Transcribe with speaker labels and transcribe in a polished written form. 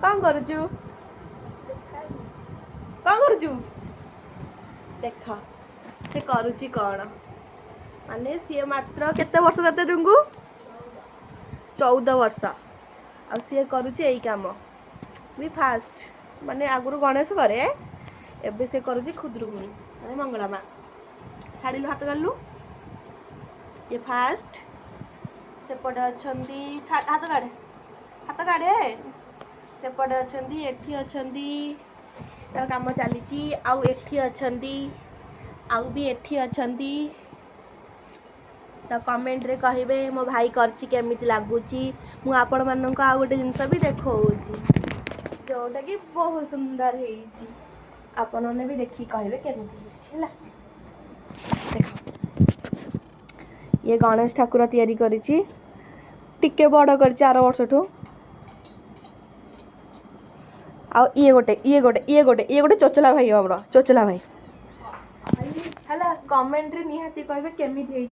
Speaker 1: कौन करुचु कौन करुचु देख से करुची कौन माने सी मात्र केते वर्ष तते तुमको 14 वर्ष आ सी करुची एई काम भी फास्ट माने आगुरु गणेश करे एबे से करुची खुदरुकुणी माने मंगला माँ छाड़िलु हाथ गालु ये फास्ट सेपटे अच्छंती हाथ गाड़े सेपटे अच्छंती एठी अच्छंती तार काम चलीची आउ एठी अच्छंती आउ भी एठी अच्छंती तो कमेंट रे कहिबे मो भाई करची केमिति लागुची मु आपण मानन को आ गोटे जिंस भी देखौची जोटा कि बहुत सुंदर हेची आपण ने भी देखि कहिबे केमिति हेची हला देखो ये गणेश ठाकुर तैयारी करिची टिके बड़ करिची 8 वर्ष ठो आ ये गोटे चोचला भाई हमरो चोचला भाई हला कमेंट रे निहाती कहबे केमिति